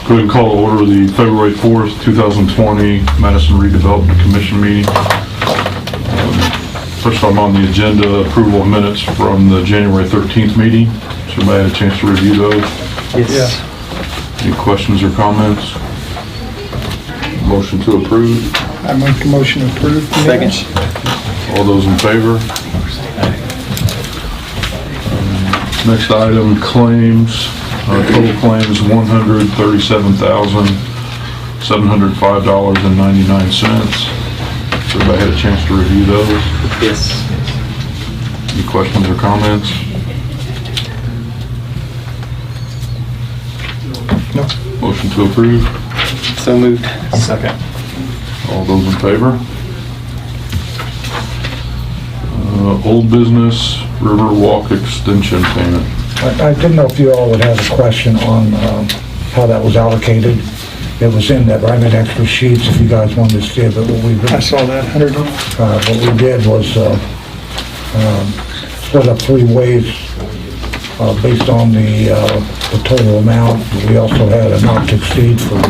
Go ahead and call to order the February 4th, 2020 Madison Redevelopment Commission meeting. First item on the agenda, approval of minutes from the January 13th meeting. So everybody had a chance to review those? Yes. Any questions or comments? Motion to approve. I make a motion to approve. Second. All those in favor? Next item, claims. Total claims $137,705.99. So everybody had a chance to review those? Yes. Any questions or comments? No. Motion to approve. So moved. Second. All those in favor? Old business, Riverwalk extension payment. I didn't know if you all would have a question on how that was allocated. It was in there, but I made extra sheets if you guys wanted to see it, but what we I saw that, 100. what we did was split up three ways based on the total amount. We also had a not to exceed for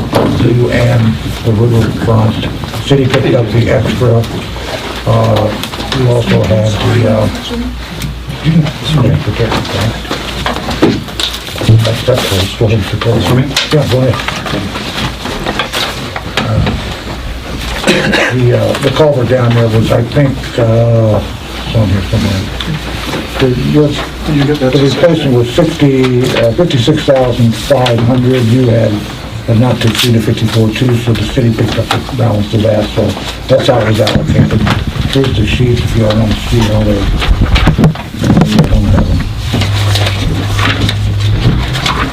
you and the riverfront. City picked up the extra. We also had that's close. Go ahead, Mr. Close. Yeah, go ahead. The culvert down there was, I think, it's on here somewhere. The replacement was 56,500. You had a not to exceed of 54.2, so the city picked up the balance of that. So that's how it was allocated. Here's the sheets if you all want to see how they. I don't have them.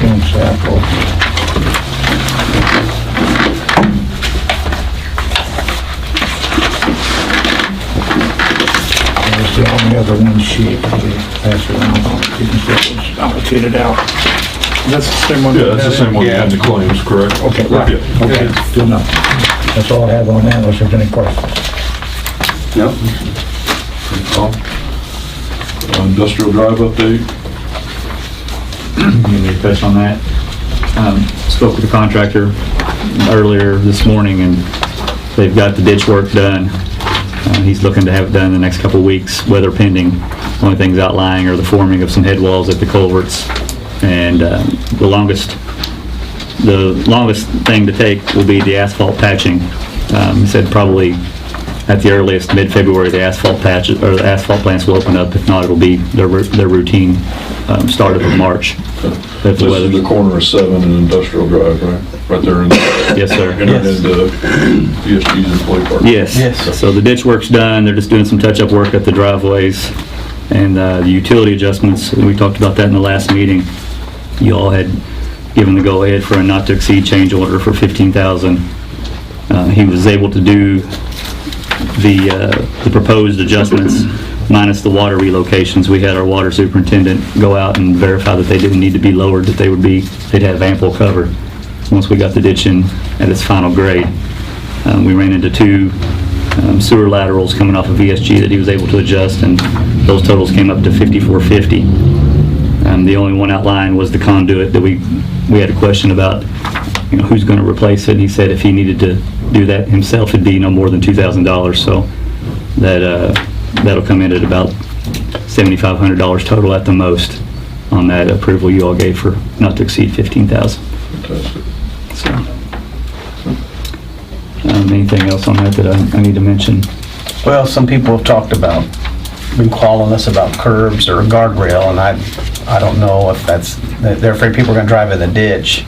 One sample. There's the only other one sheet. Pass it around. You can see it was allocated out. That's the same one. Yeah, that's the same one in the claims, correct? Okay, right. Yeah. Okay, good enough. That's all I have on that, unless there's any questions. No. Industrial drive update. You need to touch on that. Spoke with the contractor earlier this morning, and they've got the ditch work done. He's looking to have it done in the next couple of weeks, weather pending. Only things outlying are the forming of some head walls at the culverts, and the longest thing to take will be the asphalt patching. He said probably at the earliest, mid-February, the asphalt patches or the asphalt plants will open up. If not, it'll be their routine start of March. This is the corner of 7 and Industrial Drive, right? Right there in the... Yes, sir. Entered into VSG's employee park. Yes. So the ditch work's done. They're just doing some touch-up work at the driveways and the utility adjustments. We talked about that in the last meeting. You all had given the go-ahead for a not-to-exceed change order for $15,000. He was able to do the proposed adjustments minus the water relocations. We had our water superintendent go out and verify that they didn't need to be lowered, that they'd have ample cover once we got the ditch in at its final grade. We ran into two sewer laterals coming off of VSG that he was able to adjust, and those totals came up to $54.50. The only one outlined was the conduit that we had a question about, who's going to replace it. And he said if he needed to do that himself, it'd be no more than $2,000. So that'll come in at about $7,500 total at the most on that approval you all gave for not to exceed $15,000. Fantastic. So, anything else on that I need to mention? Well, some people have talked about, been calling us about curbs or a guardrail, and I don't know if they're afraid people are going to drive in the ditch.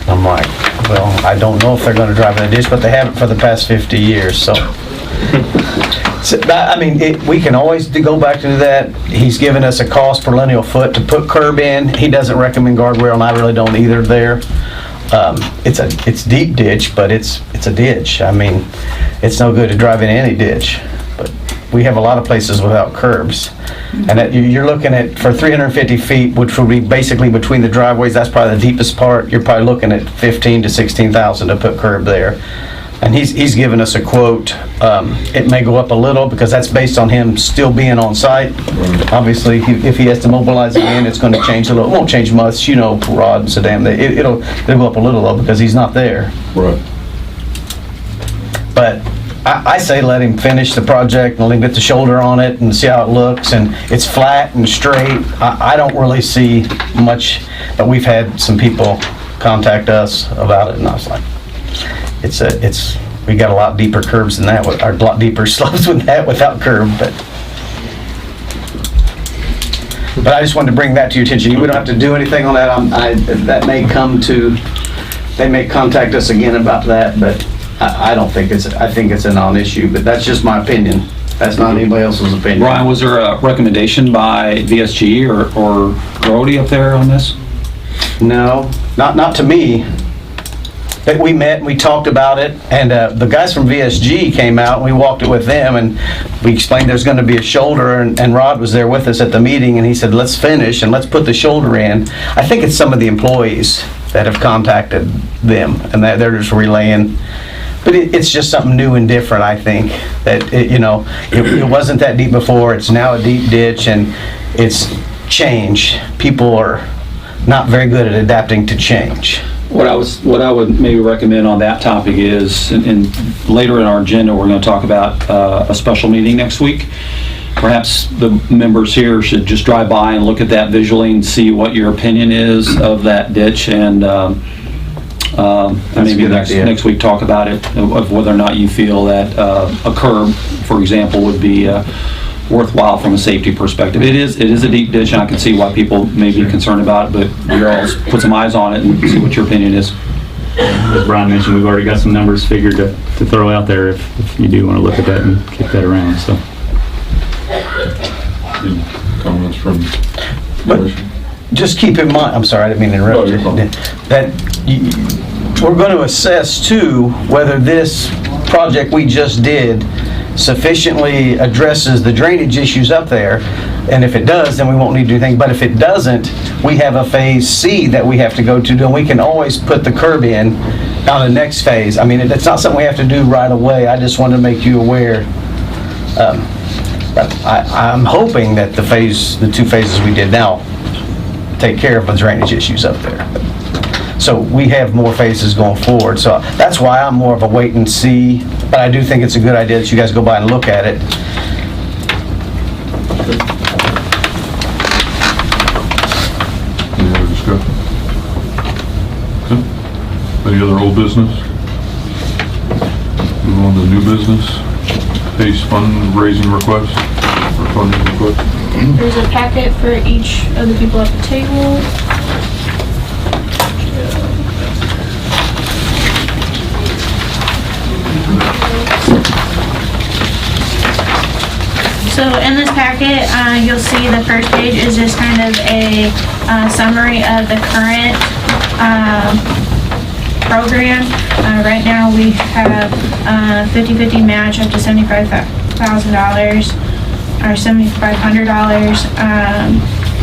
I'm like, well, I don't know if they're going to drive in the ditch, but they haven't for the past 50 years, so. We can always go back to that. He's given us a cost per lineal foot to put curb in. He doesn't recommend guardrail, and I really don't either there. It's deep ditch, but it's a ditch. It's no good to drive in any ditch. But we have a lot of places without curbs. And you're looking at, for 350 feet, which would be basically between the driveways, that's probably the deepest part, you're probably looking at $15,000 to $16,000 to put curb there. And he's given us a quote. It may go up a little because that's based on him still being on site. Obviously, if he has to mobilize again, it's going to change a little. It won't change much, you know, Rod and Saddam. It'll go up a little though because he's not there. Right. But I say let him finish the project and let him get the shoulder on it and see how it looks. And it's flat and straight. I don't really see much, but we've had some people contact us about it, and I was like, we got a lot deeper curves than that, or a lot deeper slopes with that without curb, but I just wanted to bring that to your attention. We don't have to do anything on that. They may contact us again about that, but I don't think I think it's a non-issue, but that's just my opinion. That's not anybody else's opinion. Brian, was there a recommendation by VSG or Grody up there on this? No, not to me. But we met and we talked about it, and the guys from VSG came out and we walked it with them, and we explained there's going to be a shoulder, and Rod was there with us at the meeting, and he said, let's finish and let's put the shoulder in. I think it's some of the employees that have contacted them, and that they're just relaying. But it's just something new and different, I think, that, it wasn't that deep before. It's now a deep ditch, and it's change. People are not very good at adapting to change. What I would maybe recommend on that topic is, and later in our agenda, we're going to talk about a special meeting next week. Perhaps the members here should just drive by and look at that visually and see what your opinion is of that ditch, and maybe next week talk about it, of whether or not you feel that a curb, for example, would be worthwhile from a safety perspective. It is a deep ditch, and I can see why people may be concerned about it, but we'll all put some eyes on it and see what your opinion is. As Brian mentioned, we've already got some numbers figured to throw out there if you do want to look at that and kick that around, so. Any comments from the commission? Just keep in mind, I'm sorry, I didn't mean to interrupt you, No, you're that we're going to assess too whether this project we just did sufficiently addresses the drainage issues up there, and if it does, then we won't need to do anything. But if it doesn't, we have a phase C that we have to go to, and we can always put the curb in on the next phase. I mean, it's not something we have to do right away. I just wanted to make you aware. But I'm hoping that the 2 phases we did now take care of the drainage issues up there. So we have more phases going forward. So that's why I'm more of a wait and see. But I do think it's a good idea that you guys go by and look at it. Any other discussion? Okay. Any other old business? Move on to new business. PACE fundraising request or funding request. There's a packet for each of the people at the table. So in this packet, you'll see the first page is just kind of a summary of the current program. Right now we have 50-50 match up to $75,000 or $7,500,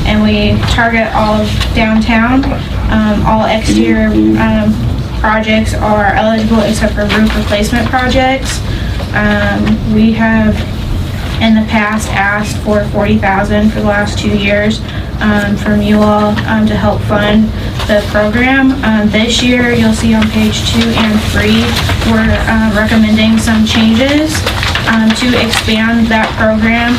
and we target all of downtown. All exterior projects are eligible except for roof replacement projects. We have in the past asked for $40,000 for the last 2 years from you all to help fund the program. This year, you'll see on page 2 and 3, we're recommending some changes to expand that program.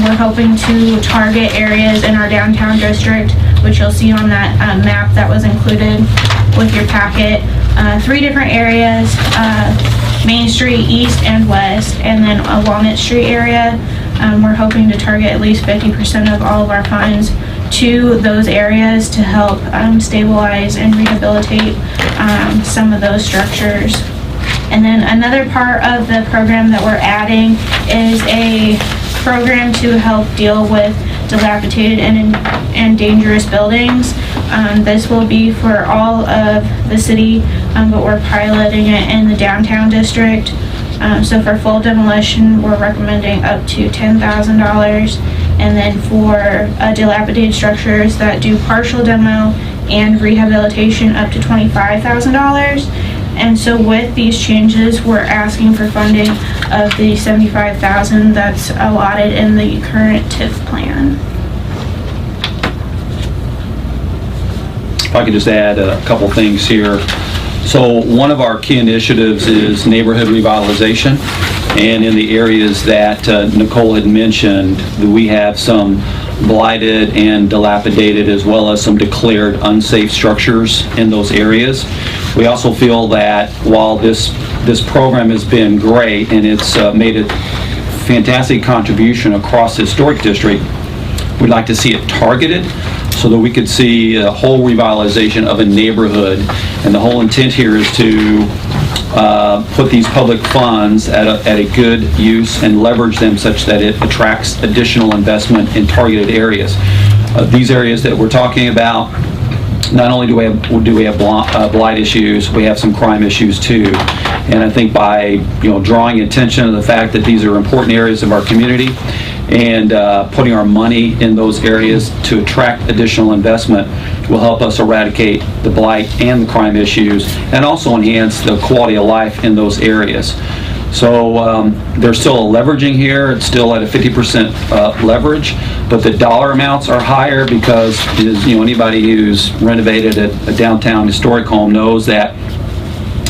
We're hoping to target areas in our downtown district, which you'll see on that map that was included with your packet. 3 different areas, Main Street East and West, and then a Walnut Street area. We're hoping to target at least 50% of all of our funds to those areas to help stabilize and rehabilitate some of those structures. And then another part of the program that we're adding is a program to help deal with dilapidated and dangerous buildings. This will be for all of the city, but we're piloting it in the downtown district. So for full demolition, we're recommending up to $10,000. And then for dilapidated structures that do partial demo and rehabilitation, up to $25,000. And so with these changes, we're asking for funding of the $75,000 that's allotted in the current TIF plan. If I could just add a couple things here. So one of our key initiatives is neighborhood revitalization. And in the areas that Nicole had mentioned, we have some blighted and dilapidated, as well as some declared unsafe structures in those areas. We also feel that while this program has been great and it's made a fantastic contribution across the historic district, we'd like to see it targeted so that we could see a whole revitalization of a neighborhood. And the whole intent here is to put these public funds at a good use and leverage them such that it attracts additional investment in targeted areas. These areas that we're talking about, not only do we have blight issues, we have some crime issues too. And I think by drawing attention to the fact that these are important areas of our community and putting our money in those areas to attract additional investment will help us eradicate the blight and the crime issues and also enhance the quality of life in those areas. So there's still a leveraging here. It's still at a 50% leverage, but the dollar amounts are higher because anybody who's renovated a downtown historic home knows that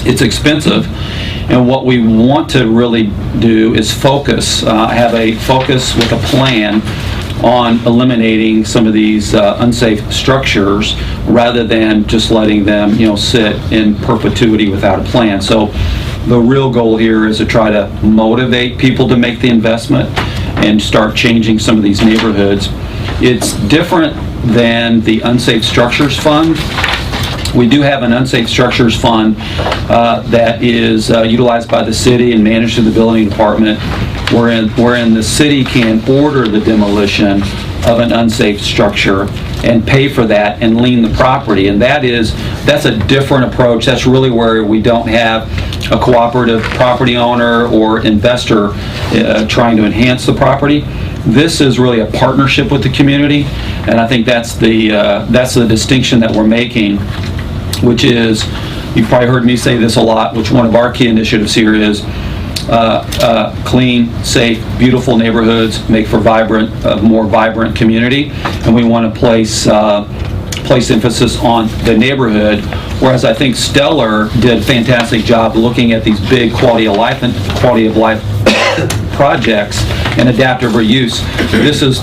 it's expensive. And what we want to really do is focus, have a focus with a plan on eliminating some of these unsafe structures rather than just letting them, sit in perpetuity without a plan. So the real goal here is to try to motivate people to make the investment and start changing some of these neighborhoods. It's different than the Unsafe Structures Fund. We do have an unsafe structures fund that is utilized by the city and managed through the building department, wherein the city can order the demolition of an unsafe structure and pay for that and lien the property. And that's a different approach. That's really where we don't have a cooperative property owner or investor trying to enhance the property. This is really a partnership with the community, and I think that's the distinction that we're making, which is, you've probably heard me say this a lot, which one of our key initiatives here is clean, safe, beautiful neighborhoods make for a more vibrant community, and we want to place emphasis on the neighborhood, whereas I think Stellar did a fantastic job looking at these big quality of life projects and adaptive reuse.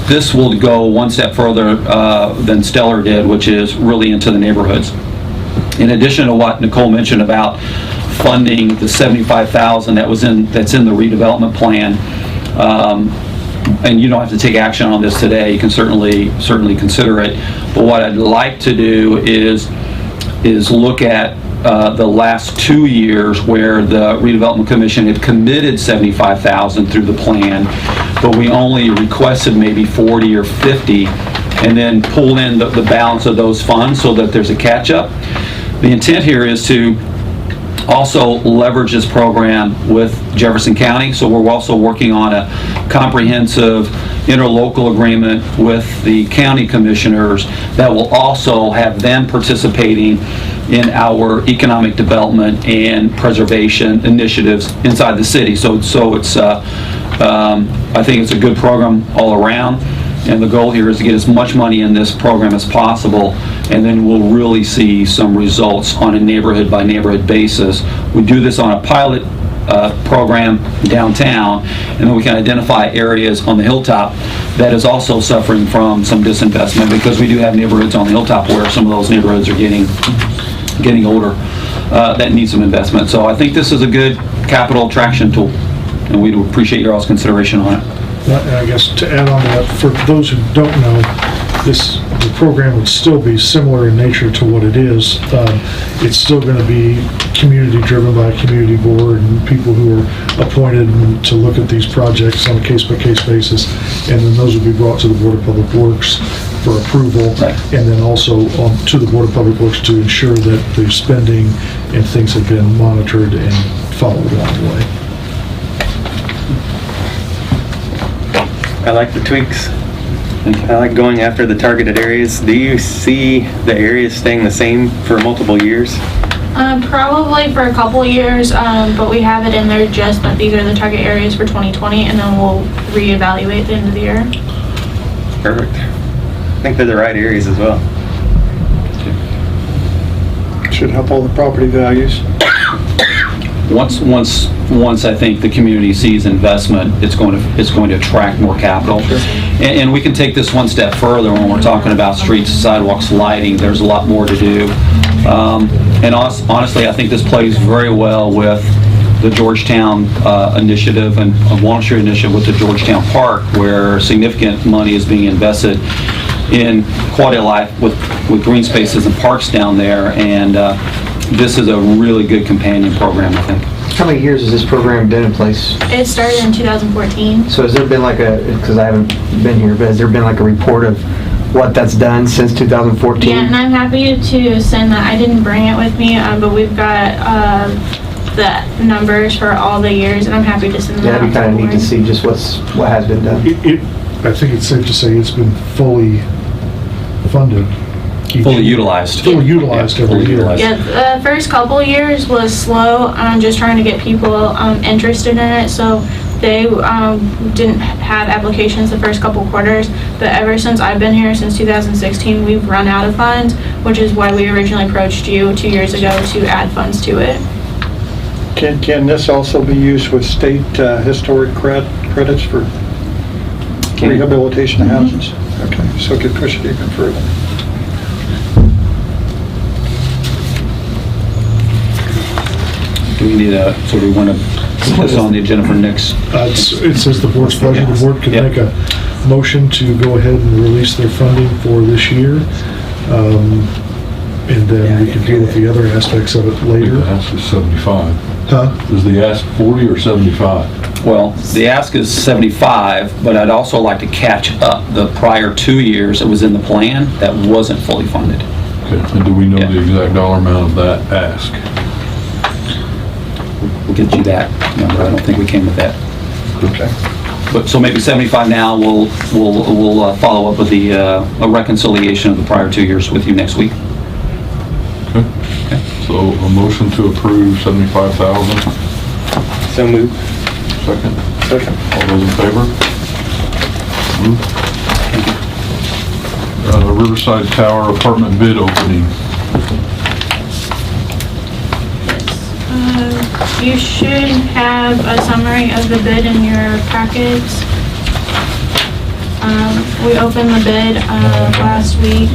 This will go one step further than Stellar did, which is really into the neighborhoods. In addition to what Nicole mentioned about funding the $75,000 that's in the redevelopment plan, and you don't have to take action on this today, you can certainly consider it, but what I'd like to do is look at the last 2 years where the redevelopment commission had committed $75,000 through the plan, but we only requested maybe 40 or 50, and then pull in the balance of those funds so that there's a catch-up. The intent here is to also leverage this program with Jefferson County, so we're also working on a comprehensive interlocal agreement with the county commissioners that will also have them participating in our economic development and preservation initiatives inside the city. So it's I think it's a good program all around, and the goal here is to get as much money in this program as possible, and then we'll really see some results on a neighborhood by neighborhood basis. We do this on a pilot program downtown, and then we can identify areas on the hilltop that is also suffering from some disinvestment, because we do have neighborhoods on the hilltop where some of those neighborhoods are getting older that need some investment. So I think this is a good capital attraction tool, and we'd appreciate your all's consideration on it. And I guess to add on to that, for those who don't know, the program would still be similar in nature to what it is. It's still going to be community-driven by a community board and people who are appointed to look at these projects on a case-by-case basis, and then those will be brought to the Board of Public Works for approval, Right. and then also to the Board of Public Works to ensure that the spending and things have been monitored and followed along the way. I like the tweaks. I like going after the targeted areas. Do you see the areas staying the same for multiple years? Probably for a couple years, but we have it in there just that these are the target areas for 2020, and then we'll reevaluate at the end of the year. Perfect. I think they're the right areas as well. Should help all the property values. Once I think the community sees investment, it's going to attract more capital. And we can take this one step further when we're talking about streets, sidewalks, lighting. There's a lot more to do. And honestly, I think this plays very well with the Georgetown initiative and Walnut Street initiative with the Georgetown Park, where significant money is being invested in quality of life with green spaces and parks down there. And this is a really good companion program, I think. How many years has this program been in place? It started in 2014. So has there been like because I haven't been here, but has there been like a report of what that's done since 2014? Yeah, and I'm happy to send that. I didn't bring it with me, but we've got the numbers for all the years, and I'm happy to send them Yeah, out. it'd be kind of neat to see just what has been done. I think it's safe to say it's been fully funded. Fully utilized. Fully utilized every Fully year. utilized. Yeah, the first couple of years was slow, just trying to get people interested in it, so they didn't have applications the first couple quarters, but ever since I've been here, since 2016, we've run out of funds, which is why we originally approached you 2 years ago to add funds to it. Can this also be used with state historic credits for rehabilitation of houses? Okay, so it could push it even further. Do we need so we want to put this on the agenda for next? It says the board's pleasure. The board could Yep. make a motion to go ahead and release their funding for this year. And then we can deal with the other aspects of it I think later. the ask is 75. Huh? Is the ask 40 or 75? Well, the ask is 75, but I'd also like to catch up the prior 2 years it was in the plan that wasn't fully funded. Okay, and do we know Yeah. the exact dollar amount of that ask? We'll get you that number. I don't think we came with that. Okay. But, so maybe 75 now, we'll follow up with a reconciliation of the prior 2 years with you next week. Okay. So a motion to approve 75,000. So moved. Second. Second. All those in favor? Moved. Riverside Tower apartment bid opening. You should have a summary of the bid in your packets. We opened the bid last week.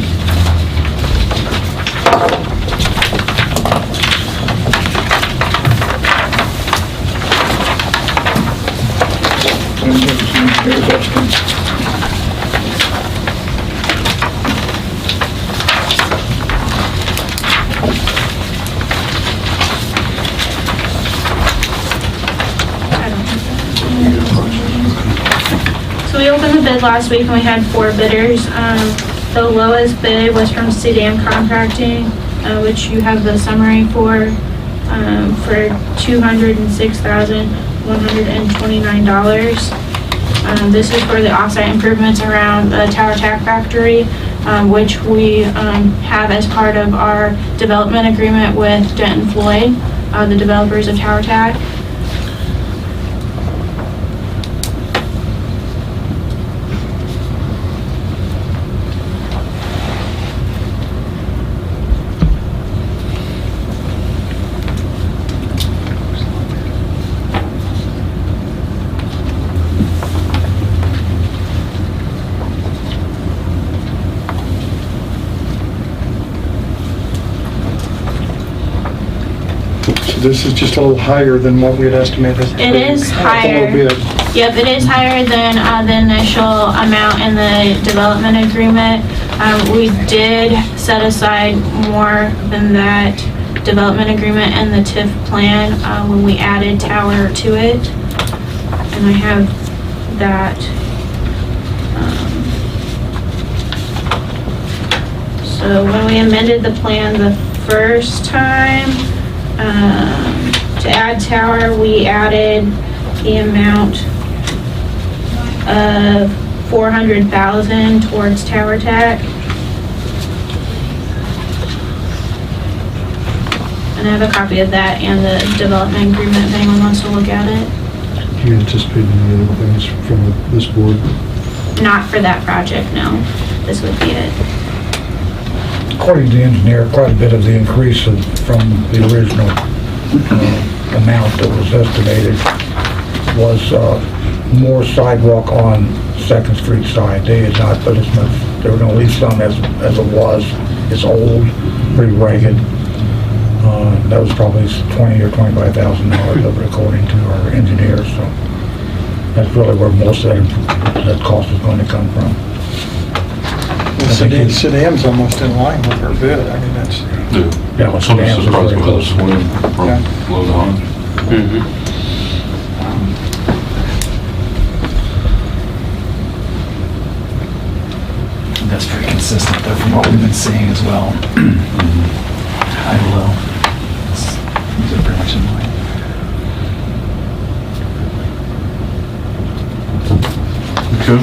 So we opened the bid last week and we had 4 bidders. The lowest bid was from CDM Contracting, which you have the summary for $206,129. This is for the offsite improvements around the Tower Tack Factory, which we have as part of our development agreement with Denton Floyd, the developers of Tower Tack. So this is just a little higher than what we had estimated. It is A higher. little bit. Yep, it is higher than the initial amount in the development agreement. We did set aside more than that development agreement and the TIF plan when we added tower to it. And I have that. So when we amended the plan the first time, to add tower, we added the amount of $400,000 towards Tower Tack. And I have a copy of that and the development agreement if anyone wants to look at it. Do you anticipate any other things from this board? Not for that project, no. This would be it. According to the engineer, quite a bit of the increase from the original amount that was estimated was more sidewalk on 2nd Street side. They had not put as much, they were going to leave some as it was. It's old, pretty ragged. That was probably $20,000 or $25,000 of it, according to our engineers. So that's really where most of that cost is going to come from. Sedan's almost in line with our bid. I mean, that's, Yeah, well, some Sedan's surprised very by the close. swing from Yeah. low to high. That's pretty consistent though from what we've been seeing as well. High to low. These are pretty much in line. Okay.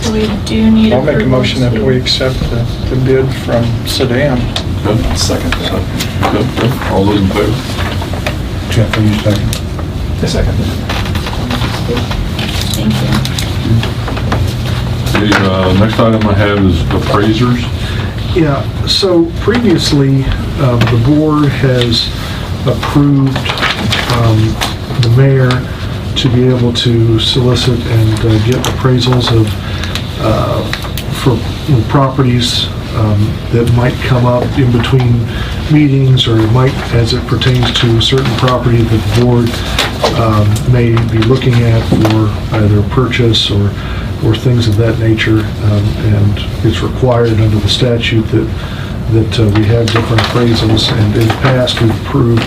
So we do need I'll make a approval motion that to- we accept the bid from Sedan. Good. Second that. Good. All those in favor? Jeff, will you second? The second. Thank you. The next item I have is appraisers. Yeah, so previously, the board has approved the mayor to be able to solicit and get appraisals of, for properties that might come up in between meetings, or might, as it pertains to a certain property that the board may be looking at for either purchase or things of that nature, and it's required under the statute that we have different appraisals, and in the past we've approved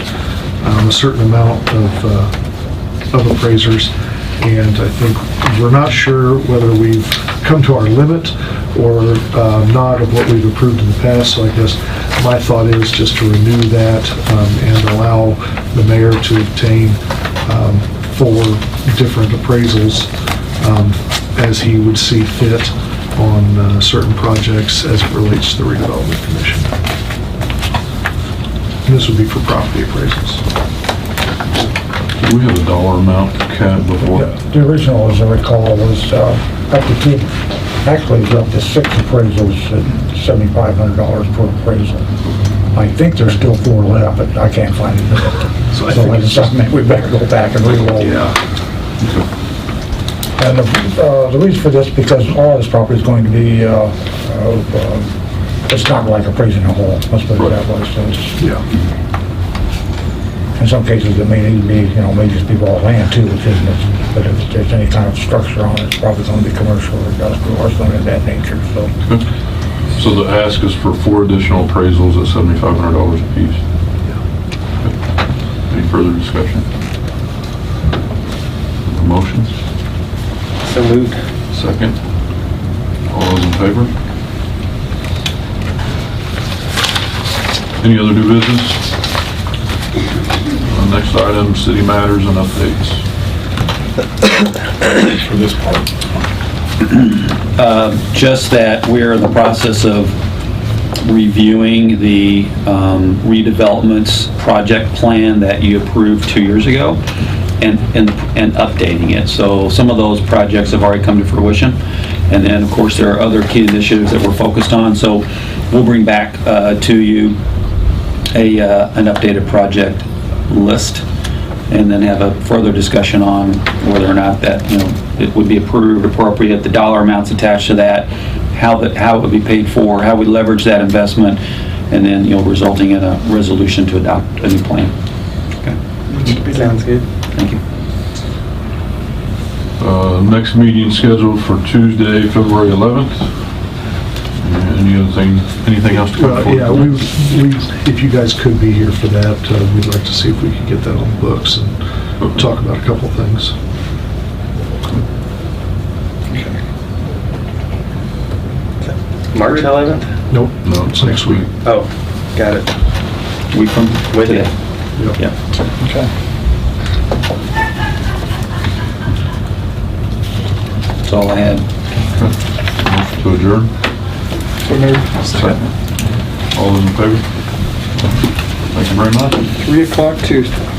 a certain amount of appraisers, and I think we're not sure whether we've come to our limit or not of what we've approved in the past, so I guess my thought is just to renew that and allow the mayor to obtain 4 different appraisals as he would see fit on certain projects as it relates to the redevelopment commission. And this would be for property appraisals. Do we have a dollar amount cap before? The original, as I recall, was up to 2, actually it was up to 6 appraisals at $7,500 per appraisal. I think there's still 4 left, but I can't find it. So I So think that's something we better go back and re-roll. And the reason for this, because all this property is going to be, it's not like appraising a whole, let's put it that way. So it's, Yeah. in some cases, it may need to be, may just be raw land too, which isn't it? But if there's any kind of structure on it, it's probably going to be commercial or industrial or something of that nature, so. So the ask is for 4 additional appraisals at $7,500 apiece. Any further discussion? Motions? So moved. Second. All those in favor? Any other new business? Next item, city matters and updates. For this part. Just that we're in the process of reviewing the redevelopments project plan that you approved 2 years ago and updating it. So some of those projects have already come to fruition. And then, of course, there are other key initiatives that we're focused on. So we'll bring back to you an updated project list, and then have a further discussion on whether or not that, it would be approved, appropriate, the dollar amounts attached to that, how it would be paid for, how we leverage that investment, and then, resulting in a resolution to adopt a new plan. Okay. Sounds good. Thank you. Next meeting scheduled for Tuesday, February 11th. Anything else to come forward? Yeah, if you guys could be here for that, we'd like to see if we could get that on the books and talk about a couple of things. March 11th? Nope. No, it's next week. Oh, got it. Week from With today. Yep. Yeah. Okay. That's all I had. Motion to adjourn. So moved. Second. All those in favor? Thank you very much. 3 o'clock Tuesday.